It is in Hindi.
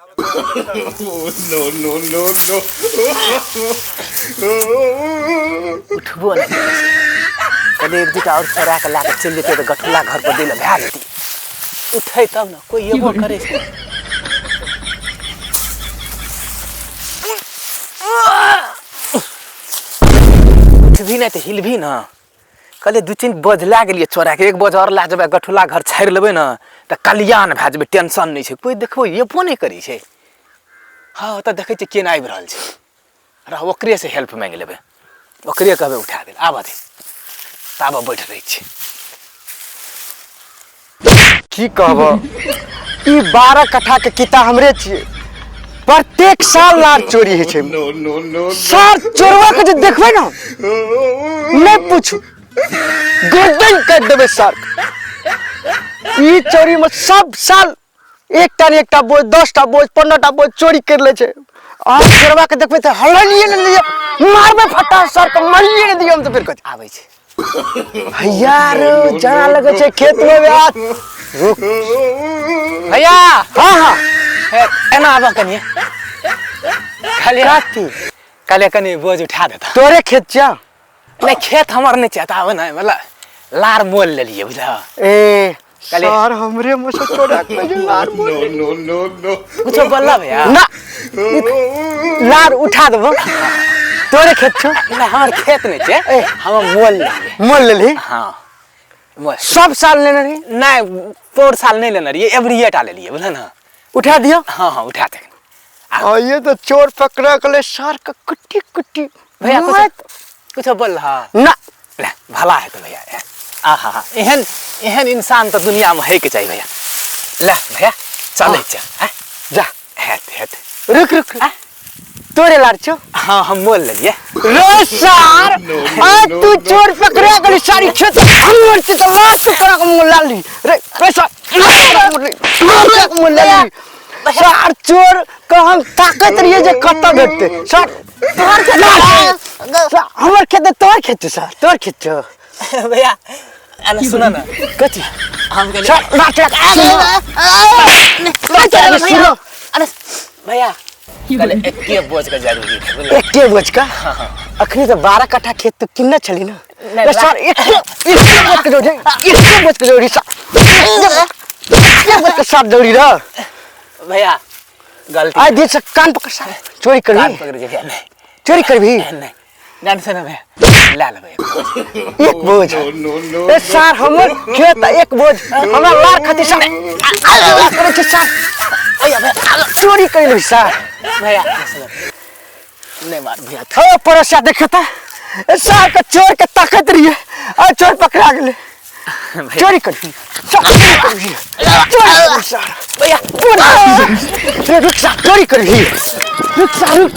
नो नो नो नो उठबो नहीं कभी एक दूटा और चरा के लाके चल जेते तो गठुला घर पर दिल भा देती उठे तब ना कोई येबो करे उठ भी नहीं तो हिल भी ना कल दू तीन बज ला गेलिए चोरा के एक बज और ला जब गठुला घर छाड़ लेबे ना तो कल्याण भए जेबे टेंशन नहीं है कोई देखबो येबो नहीं करी छै हाँ तो देखे के ना आबि रहल छै अरे ओकरे से हेल्प मांग लेबे ओकरे कहबे उठा दे आबा दे ताबा बैठ रही छै की कहबो ई 12 कट्ठा के किता हमरे छिए प्रत्येक साल लार चोरी है छै नो नो नो सार चोरवा के जे देखबे ना नहीं पूछू गर्दन काट देबे सार ई चोरी में सब साल एकटा बोझ 10टा बोझ 15टा बोझ चोरी कर ले छै आ चोरवा के देखबे त हललिए न लिए मारबे फटा सर के मरिए न दियो हम तो फिर कथि आबै छै भैया रे जाना लगे छै खेत में ब्याज रुक भैया हां हां एना आबा कनी खाली काटी काले कनी बोझ उठा देता तोरे खेत जा नहीं खेत हमर नहीं चाहता आवे ना मतलब लार मोल ले लिए बुझला ए सर हमरे में से चोरा के लार नो नो नो नो कुछ बोलला भैया ना लार उठा देबो तोरे खेत छो नहीं हमर खेत नहीं छै हम मोल ले लिए मोल ले ली हां मोल सब साल लेने रही नहीं पोर साल नहीं लेना रही एवरी ईयर ले लिए बुझला ना उठा दियो हां हां उठा दे और ये तो चोर पकड़ा गले सार का कुट्टी कुट्टी भैया कुछ बोल रहा ना ले भला है तो भैया आहा हा एहन इंसान तो दुनिया में है के चाहिए भैया ले भैया चले जा हेत रुक रुक तोरे लार छो हाँ हम बोल लिए रो सार आज तू चोर पकड़ा गली सारी खेत हमर से तो लात तोरा को मुल्ला ली रे पैसा मुल्ला ली सार चोर का हम ताकत रहिए जे कत्ता भेटते सर तोर खेत हमर खेत तोर खेत सर तोर खेत भैया अरे सुना ना कथि हम के सर नाच अरे भैया कल एके बोझ का जरूरी है एके बोझ का अखनी तो 12 कट्ठा खेत तो किन्ना चली ना सर एके बोझ के जोड़ी एके बोझ के जोड़ी सर एके बोझ के साथ जोड़ी रहा भैया गलती आज दिन से कान पकड़ सा चोरी कर कान पकड़ के नहीं चोरी कर भी नहीं जान से ना भैया ला ले भैया एक बोझ नो नो ए सर हमर खेत एक बोझ हमरा लार खाती सर करे के सर भैया भैया चोरी कर ली सर भैया नहीं मार भैया हो पड़ोसिया देखता ए सर का चोर के ताकत रही है और चोर पकड़ा गेले चोरी कर दी भैया रुक सा चोरी कर ली रुक सा रुक